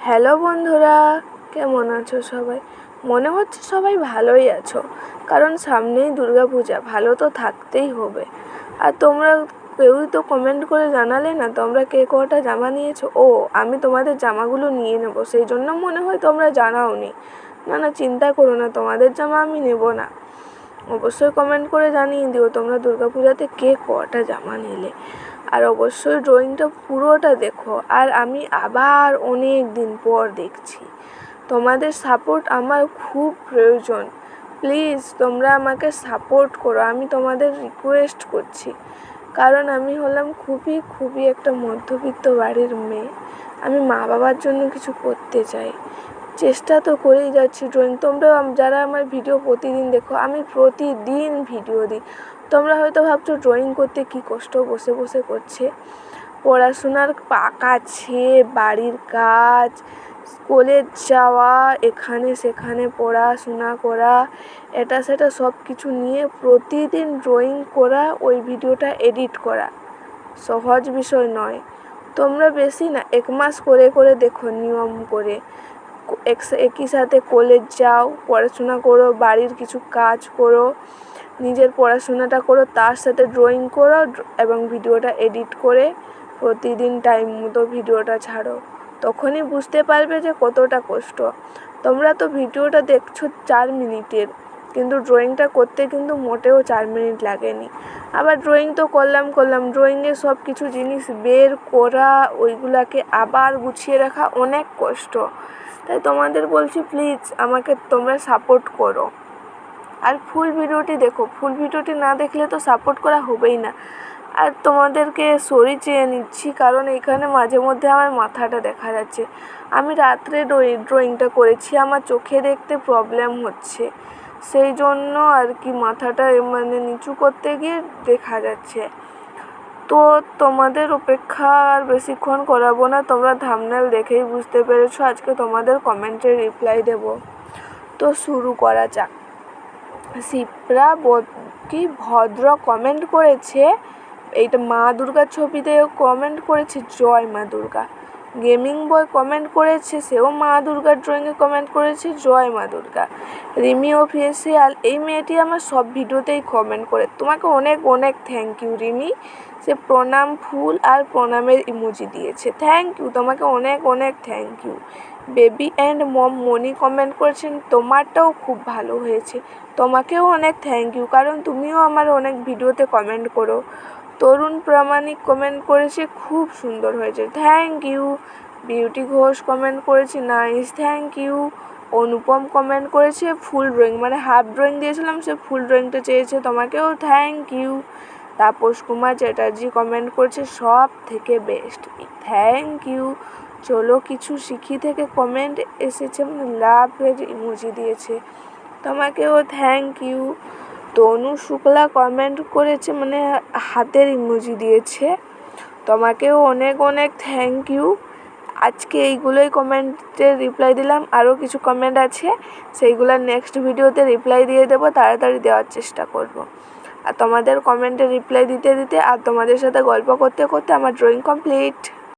Hello বন্ধুরা, কেমন আছো সবাই? মনে হচ্ছে সবাই ভালোই আছো, কারণ সামনেই দুর্গাপূজা, ভালো তো থাকতেই হবে। আর তোমরা কেউই তো কমেন্ট করে জানালে না তোমরা কে কটা জামা নিয়েছো। আমি তোমাদের জামাগুলো নিয়ে নেবো, সেই জন্য মনে হয় তোমরা জানাওনি। না, চিন্তা করো না, তোমাদের জামা আমি নেব না। অবশ্যই কমেন্ট করে জানিয়ে দিও তোমরা দুর্গাপূজাতে কে কটা জামা নিলে। আর অবশ্যই ড্রয়িংটা পুরোটা দেখো। আর আমি আবার অনেক দিন পর দেখছি, তোমাদের সাপোর্ট আমার খুব প্রয়োজন। প্লিজ তোমরা আমাকে সাপোর্ট করো, আমি তোমাদের রিকোয়েস্ট করছি। কারণ আমি হলাম খুবই একটা মধ্যবিত্ত বাড়ির মেয়ে। আমি মা বাবার জন্য কিছু করতে চাই, চেষ্টা তো করেই যাচ্ছি। ড্রয়িং তোমরা যারা আমার ভিডিও প্রতিদিন দেখো, আমি প্রতিদিন ভিডিও দিই। তোমরা হয়তো ভাবছো ড্রয়িং করতে কী কষ্ট, বসে বসে করছে। পড়াশোনার আছে, বাড়ির কাজ, কলেজ যাওয়া, এখানে সেখানে পড়াশোনা করা, এটা সেটা সব কিছু নিয়ে প্রতিদিন ড্রয়িং করা, ওই ভিডিওটা এডিট করা সহজ বিষয় নয়। তোমরা বেশি না, 1 মাস করে করে দেখো, নিয়ম করে একই সাথে কলেজ যাও, পড়াশোনা করো, বাড়ির কিছু কাজ করো, নিজের পড়াশোনাটা করো, তার সাথে ড্রয়িং করো এবং ভিডিওটা এডিট করে প্রতিদিন টাইম মতো ভিডিওটা ছাড়ো। তখনই বুঝতে পারবে যে কতটা কষ্ট। তোমরা তো ভিডিওটা দেখছো 4 মিনিটের, কিন্তু ড্রয়িংটা করতে কিন্তু মোটেও 4 মিনিট লাগেনি। আবার ড্রয়িং তো করলাম, ড্রয়িংয়ে সব কিছু জিনিস বের করা, ওইগুলাকে আবার গুছিয়ে রাখা অনেক কষ্ট। তাই তোমাদের বলছি, প্লিজ আমাকে তোমরা সাপোর্ট করো। আর ফুল ভিডিওটি দেখো, ফুল ভিডিওটি না দেখলে তো সাপোর্ট করা হবেই না। আর তোমাদেরকে সরি চেয়ে নিচ্ছি, কারণ এখানে মাঝে মধ্যে আমার মাথাটা দেখা যাচ্ছে। আমি রাত্রে ড্রয়িংটা করেছি, আমার চোখে দেখতে প্রবলেম হচ্ছে, সেই জন্য আর কি মাথাটা নিচু করতে গিয়ে দেখা যাচ্ছে। তো তোমাদের অপেক্ষা আর বেশিক্ষণ করাবো না, তোমরা থাম্বনেল দেখেই বুঝতে পেরেছো আজকে তোমাদের কমেন্টের রিপ্লাই দেব। তো শুরু করা যাক। শিপ্রা কি ভদ্র কমেন্ট করেছে, এইটা মা দুর্গার ছবিতে কমেন্ট করেছে জয় মা দুর্গা। গেমিং বয় কমেন্ট করেছে, সেও মা দুর্গার ড্রয়িংয়ে কমেন্ট করেছে জয় মা দুর্গা। রিমি অফিসিয়াল, এই মেয়েটি আমার সব ভিডিওতেই কমেন্ট করে। তোমাকে অনেক অনেক থ্যাংক ইউ রিমি, সে প্রণাম ফুল আর প্রণামের ইমোজি দিয়েছে, থ্যাংক ইউ, তোমাকে অনেক অনেক thank you. Baby and mom Moni comment করেছেন, তোমারটাও খুব ভালো হয়েছে, তোমাকেও অনেক থ্যাংক ইউ, কারণ তুমিও আমার অনেক ভিডিওতে কমেন্ট করো। তরুণ প্রামাণিক কমেন্ট করেছে, খুব সুন্দর হয়েছে, thank you. Beauty Ghosh comment করেছে, nice, thank you. Anupam comment করেছে ফুল ড্রয়িং, মানে হাফ ড্রয়িং দিয়েছিলাম, সে ফুল ড্রয়িংটা চেয়েছে, তোমাকেও thank you. Tapas Kumar Chatterjee comment করেছে, সব থেকে বেস্ট, থ্যাংক ইউ। চলো কিছু শিখি থেকে কমেন্ট এসেছে, মানে লাভের ইমোজি দিয়েছে, তোমাকেও thank you. Tanu Shukla comment করেছে, মানে হাতের ইমোজি দিয়েছে, তোমাকেও অনেক অনেক থ্যাংক ইউ। আজকে এইগুলোই কমেন্টের রিপ্লাই দিলাম, আরও কিছু কমেন্ট আছে, সেইগুলোর নেক্সট ভিডিওতে রিপ্লাই দিয়ে দেবো, তাড়াতাড়ি দেওয়ার চেষ্টা করব। আর তোমাদের কমেন্টে রিপ্লাই দিতে দিতে আর তোমাদের সাথে গল্প করতে করতে আমার ড্রয়িং কমপ্লিট।